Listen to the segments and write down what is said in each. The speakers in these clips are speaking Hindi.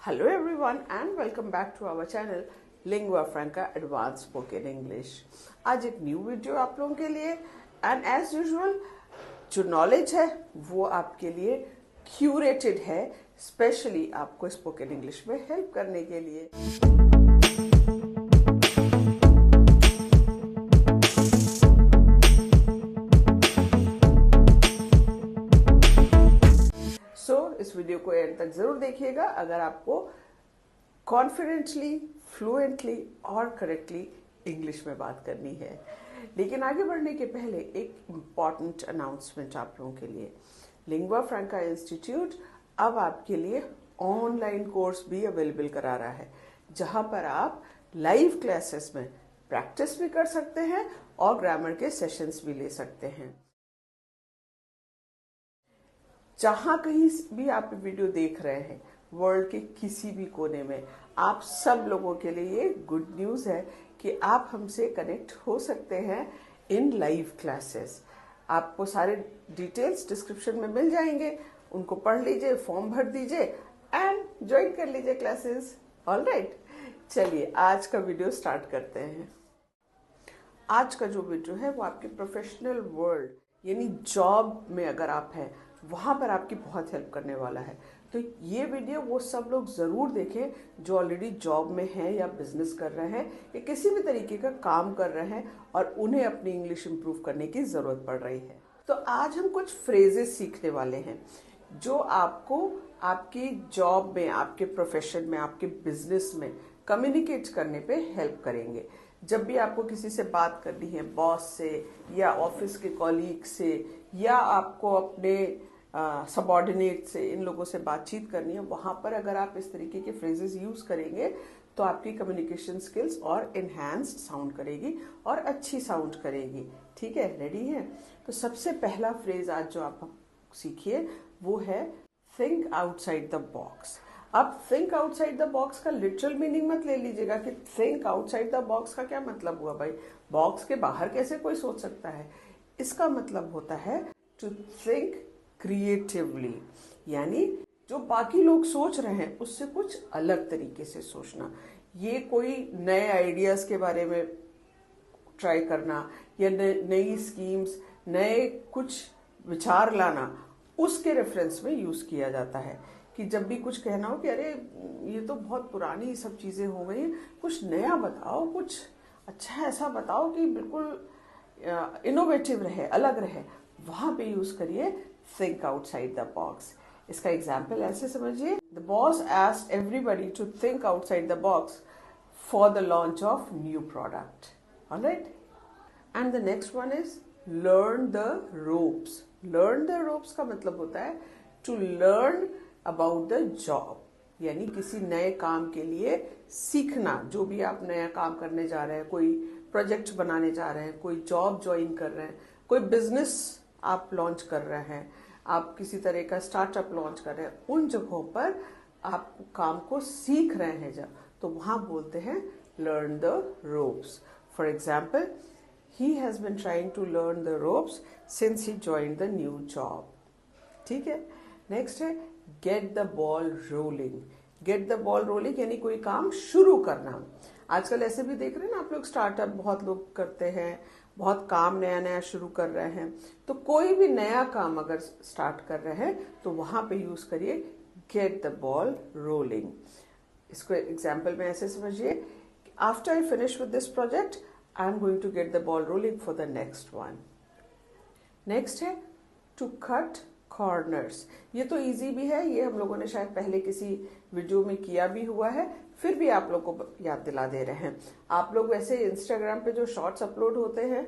Hello everyone and welcome back to our channel Lingua Franca Advanced Spoken English। आज एक न्यू वीडियो आप लोगों के लिए एंड एज यूजुअल जो नॉलेज है वो आपके लिए क्यूरेटेड है, स्पेशली आपको स्पोकन इंग्लिश में हेल्प करने के लिए। इस वीडियो को एंड तक जरूर देखिएगा अगर आपको कॉन्फिडेंटली, फ्लुएंटली और करेक्टली इंग्लिश में बात करनी है। लेकिन आगे बढ़ने के पहले एक इम्पॉर्टेंट अनाउंसमेंट आप लोगों के लिए। लिंगुआ फ्रैंका इंस्टीट्यूट अब आपके लिए ऑनलाइन कोर्स भी अवेलेबल करा रहा है, जहां पर आप लाइव क्लासेस में प्रैक्टिस भी कर सकते हैं और ग्रामर के सेशंस भी ले सकते हैं। जहां कहीं भी आप वीडियो देख रहे हैं वर्ल्ड के किसी भी कोने में, आप सब लोगों के लिए ये गुड न्यूज है कि आप हमसे कनेक्ट हो सकते हैं इन लाइव क्लासेस। आपको सारे डिटेल्स डिस्क्रिप्शन में मिल जाएंगे, उनको पढ़ लीजिए, फॉर्म भर दीजिए एंड ज्वाइन कर लीजिए क्लासेस। ऑलराइट, चलिए आज का वीडियो स्टार्ट करते हैं। आज का जो वीडियो है वो आपके प्रोफेशनल वर्ल्ड यानी जॉब में अगर आप हैं वहां पर आपकी बहुत हेल्प करने वाला है। तो ये वीडियो वो सब लोग जरूर देखें जो ऑलरेडी जॉब में हैं या बिजनेस कर रहे हैं या किसी भी तरीके का काम कर रहे हैं और उन्हें अपनी इंग्लिश इंप्रूव करने की जरूरत पड़ रही है। तो आज हम कुछ फ्रेजेस सीखने वाले हैं जो आपको आपकी जॉब में, आपके प्रोफेशन में, आपके बिजनेस में कम्युनिकेट करने पे हेल्प करेंगे। जब भी आपको किसी से बात करनी है, बॉस से या ऑफिस के कॉलीग से या आपको अपने सबऑर्डिनेट से, इन लोगों से बातचीत करनी है, वहां पर अगर आप इस तरीके के फ्रेजेस यूज करेंगे तो आपकी कम्युनिकेशन स्किल्स और एनहांस्ड साउंड करेगी और अच्छी साउंड करेगी। ठीक है, रेडी है? तो सबसे पहला फ्रेज आज जो आप सीखिए वो है थिंक आउटसाइड द बॉक्स। अब थिंक आउटसाइड द बॉक्स का लिटरल मीनिंग मत ले लीजिएगा कि थिंक आउटसाइड द बॉक्स का क्या मतलब हुआ भाई, बॉक्स के बाहर कैसे कोई सोच सकता है। इसका मतलब होता है टू थिंक क्रिएटिवली, यानी जो बाकी लोग सोच रहे हैं उससे कुछ अलग तरीके से सोचना। ये कोई नए आइडियाज के बारे में ट्राई करना या नई स्कीम्स, नए कुछ विचार लाना, उसके रेफरेंस में यूज किया जाता है। कि जब भी कुछ कहना हो कि अरे ये तो बहुत पुरानी सब चीजें हो गई, कुछ नया बताओ, कुछ अच्छा ऐसा बताओ कि बिल्कुल इनोवेटिव रहे, अलग रहे, वहां पे यूज करिए थिंक आउटसाइड द बॉक्स। इसका एग्जाम्पल ऐसे समझिए, the boss asked everybody to think outside the box for the launch of new product. Alright, and the next one is learn the ropes. Learn the ropes का मतलब होता है to learn about the job, यानी किसी नए काम के लिए सीखना। जो भी आप नया काम करने जा रहे हैं, कोई प्रोजेक्ट बनाने जा रहे हैं, कोई जॉब ज्वाइन कर रहे हैं, कोई बिजनेस आप लॉन्च कर रहे हैं, आप किसी तरह का स्टार्टअप लॉन्च कर रहे हैं, उन जगहों पर आप काम को सीख रहे हैं जब, तो वहां बोलते हैं learn the ropes. For example, he has been trying to learn the ropes since he joined the new job. ठीक है, नेक्स्ट है get the ball rolling. Get the ball rolling यानी कोई काम शुरू करना। आजकल ऐसे भी देख रहे हैं ना आप लोग, स्टार्टअप बहुत लोग करते हैं, बहुत काम नया नया शुरू कर रहे हैं। तो कोई भी नया काम अगर स्टार्ट कर रहे हैं तो वहां पे यूज करिए गेट द बॉल रोलिंग। इसको एग्जाम्पल में ऐसे समझिए, after I finish with this project I am going to get the ball rolling for the next one. Next है टू कट कॉर्नर्स। ये तो इजी भी है, ये हम लोगों ने शायद पहले किसी वीडियो में किया भी हुआ है, फिर भी आप लोगों को याद दिला दे रहे हैं। आप लोग वैसे इंस्टाग्राम पे जो शॉर्ट्स अपलोड होते हैं,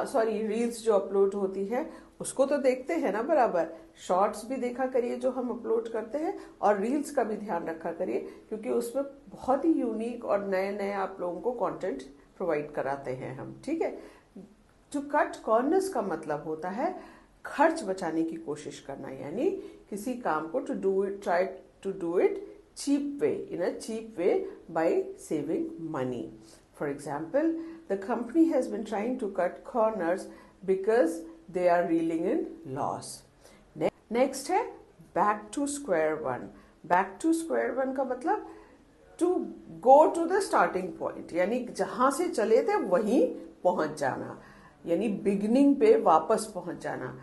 सॉरी रील्स जो अपलोड होती है उसको तो देखते हैं ना बराबर, शॉर्ट्स भी देखा करिए जो हम अपलोड करते हैं और रील्स का भी ध्यान रखा करिए, क्योंकि उसमें बहुत ही यूनिक और नए नए आप लोगों को कंटेंट प्रोवाइड कराते हैं हम। ठीक है, टू कट कॉर्नर्स का मतलब होता है खर्च बचाने की कोशिश करना, यानी किसी काम को to do it, try to do it cheap way, in a cheap way by saving money. For example, the company has been trying to cut corners because they are reeling in loss. Next है back to square one. Back to square one का मतलब to go to the starting point, यानी जहां से चले थे वहीं पहुंच जाना, यानी बिगिनिंग पे वापस पहुंच जाना।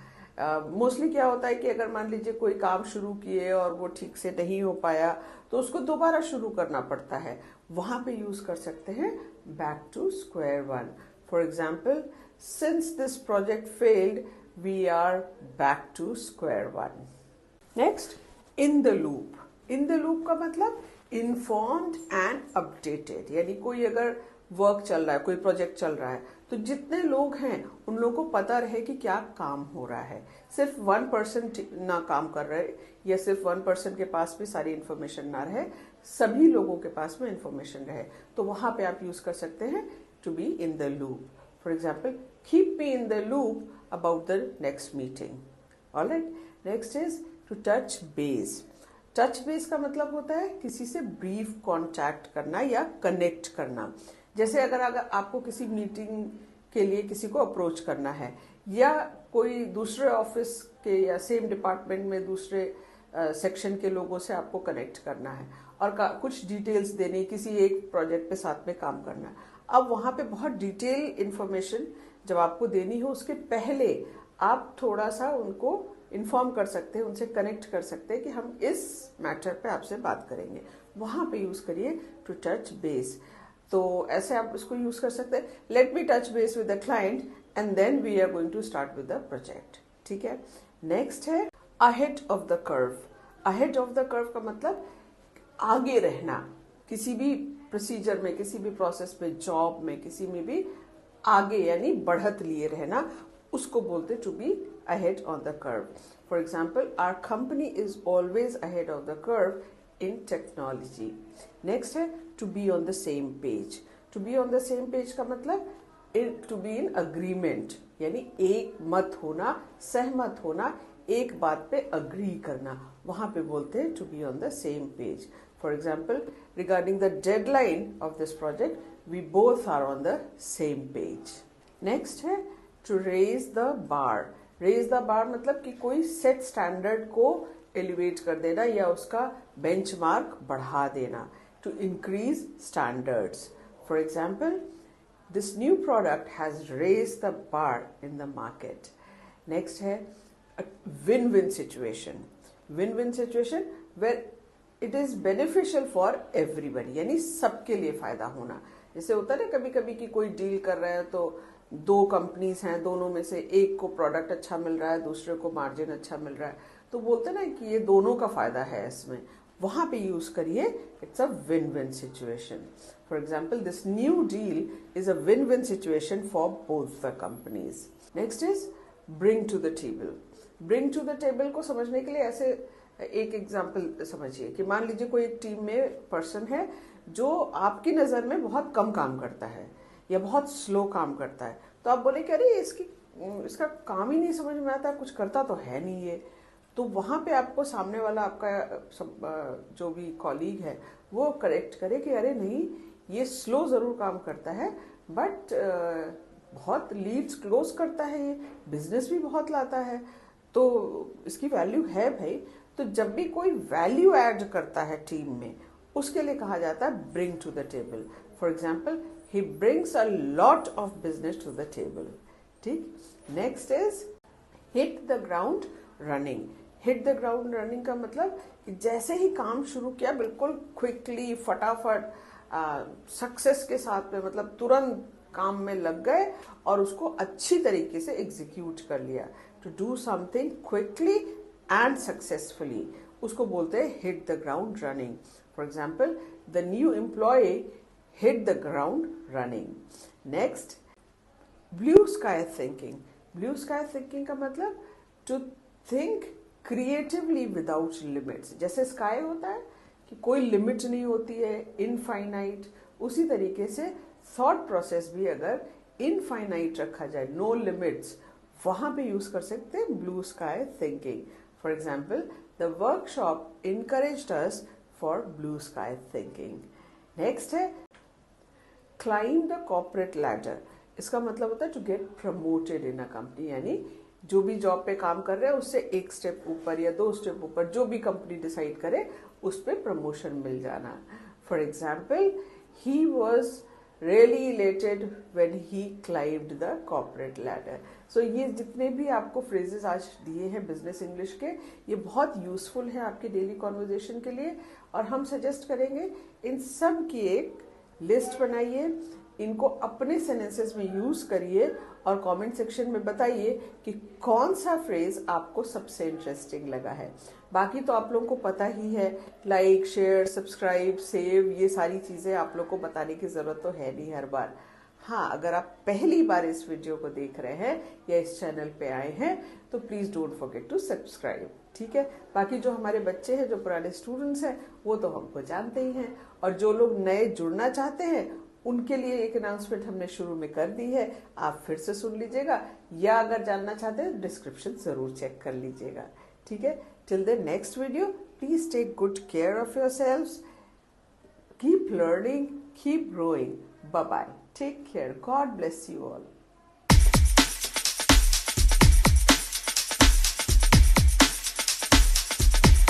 मोस्टली क्या होता है कि अगर मान लीजिए कोई काम शुरू किए और वो ठीक से नहीं हो पाया तो उसको दोबारा शुरू करना पड़ता है, वहां पे यूज कर सकते हैं back to square one. For example, since this project failed we are back to square one. Next, in the loop. In the loop का मतलब इन्फॉर्म्ड एंड अपडेटेड, यानी कोई अगर वर्क चल रहा है, कोई प्रोजेक्ट चल रहा है, तो जितने लोग हैं उन लोगों को पता रहे कि क्या काम हो रहा है। सिर्फ 1% ना काम कर रहे या सिर्फ 1% के पास भी सारी इंफॉर्मेशन ना रहे, सभी लोगों के पास में इंफॉर्मेशन रहे, तो वहां पे आप यूज कर सकते हैं to be in the loop. For example, keep me in the loop about the next meeting. Alright, next is to touch base. Touch base का मतलब होता है किसी से ब्रीफ कांटेक्ट करना या कनेक्ट करना। जैसे अगर आपको किसी मीटिंग के लिए किसी को अप्रोच करना है, या कोई दूसरे ऑफिस के या सेम डिपार्टमेंट में दूसरे सेक्शन के लोगों से आपको कनेक्ट करना है और कुछ डिटेल्स देनी, किसी एक प्रोजेक्ट पे साथ में काम करना है। अब वहां पे बहुत डिटेल इंफॉर्मेशन जब आपको देनी हो, उसके पहले आप थोड़ा सा उनको इन्फॉर्म कर सकते हैं, उनसे कनेक्ट कर सकते हैं कि हम इस मैटर पे आपसे बात करेंगे। वहां पे यूज करिए टू टच बेस। तो ऐसे आप इसको यूज कर सकते हैं, let me touch base with the client and then we are going to start with the project. ठीक है, नेक्स्ट है ahead of the curve. Ahead of the curve का मतलब आगे रहना, किसी भी प्रोसीजर में, किसी भी प्रोसेस में, जॉब में, किसी में भी आगे यानी बढ़त लिए रहना, उसको बोलते to be ahead on the curve. For example, our company is always ahead of the curve in technology. Next है to be on the same page. To be on the same page का मतलब to be in agreement, यानी एक मत होना, सहमत होना, एक बात पे agree करना, वहां पे बोलते हैं to be on the same page. For example, regarding the deadline of this project, we both are on the same page. Next है to raise the bar. Raise the bar मतलब कि कोई सेट स्टैंडर्ड को एलिवेट कर देना या उसका बेंचमार्क बढ़ा देना, to increase standards. For example, this new product has raise the bar in the market. Next है win win situation. Win win situation where it is beneficial for everybody, यानी सबके लिए फायदा होना। जैसे होता है ना कभी कभी कि कोई डील कर रहे हैं तो दो कंपनीज हैं, दोनों में से एक को प्रोडक्ट अच्छा मिल रहा है, दूसरे को मार्जिन अच्छा मिल रहा है, तो बोलते हैं ना कि ये दोनों का फायदा है इसमें, वहां पे यूज करिए it's a win win situation. For example, this new deal is a win win situation for both the companies. Next is bring to the table. Bring to the table को समझने के लिए ऐसे एक एग्जाम्पल समझिए कि मान लीजिए कोई एक टीम में पर्सन है जो आपकी नजर में बहुत कम काम करता है या बहुत स्लो काम करता है, तो आप बोले कि अरे इसका काम ही नहीं समझ में आता, कुछ करता तो है नहीं ये, तो वहां पे आपको सामने वाला आपका जो भी कॉलीग है वो करेक्ट करे कि अरे नहीं, ये स्लो जरूर काम करता है बट बहुत लीड्स क्लोज करता है, ये बिजनेस भी बहुत लाता है, तो इसकी वैल्यू है भाई। तो जब भी कोई वैल्यू ऐड करता है टीम में, उसके लिए कहा जाता है bring to the table. For example, he brings a lot of business to the table. ठीक, next is hit the ground running. hit the ground running का मतलब कि जैसे ही काम शुरू किया बिल्कुल क्विकली, फटाफट, सक्सेस के साथ में, मतलब तुरंत काम में लग गए और उसको अच्छी तरीके से एग्जीक्यूट कर लिया। To do something quickly and successfully, उसको बोलते हैं hit the ground running. For example, the new employee hit the ground running. Next, blue sky thinking. Blue sky thinking का मतलब to think creatively without limits. जैसे sky होता है कि कोई लिमिट नहीं होती है, इनफाइनाइट, उसी तरीके से थॉट प्रोसेस भी अगर इनफाइनाइट रखा जाए, नो लिमिट्स, वहां पे यूज कर सकते हैं blue sky thinking. For example, the workshop encouraged us for blue sky thinking. Next है क्लाइंब द कॉर्पोरेट लैडर। इसका मतलब होता है to get promoted in a company, यानी जो भी जॉब पे काम कर रहे हैं उससे एक स्टेप ऊपर या दो स्टेप ऊपर, जो भी कंपनी डिसाइड करे उस पर प्रमोशन मिल जाना। For example, he was really elated when he climbed the corporate ladder। So ये जितने भी आपको phrases आज दिए हैं बिजनेस इंग्लिश के, ये बहुत यूजफुल है आपके डेली कॉन्वर्जेशन के लिए, और हम सजेस्ट करेंगे इन सब की एक लिस्ट बनाइए, इनको अपने सेंटेंसेस में यूज करिए और कमेंट सेक्शन में बताइए कि कौन सा फ्रेज आपको सबसे इंटरेस्टिंग लगा है। बाकी तो आप लोगों को पता ही है, लाइक, शेयर, सब्सक्राइब, सेव, ये सारी चीजें आप लोग को बताने की जरूरत तो है नहीं हर बार। हाँ, अगर आप पहली बार इस वीडियो को देख रहे हैं या इस चैनल पे आए हैं तो please don't forget to subscribe, ठीक है। बाकी जो हमारे बच्चे हैं, जो पुराने स्टूडेंट्स हैं, वो तो हमको जानते ही हैं, और जो लोग नए जुड़ना चाहते हैं उनके लिए एक अनाउंसमेंट हमने शुरू में कर दी है, आप फिर से सुन लीजिएगा, या अगर जानना चाहते हैं डिस्क्रिप्शन जरूर चेक कर लीजिएगा, ठीक है। Till the next video, please take good care of yourselves, keep learning, keep growing, bye bye, take care, God bless you all.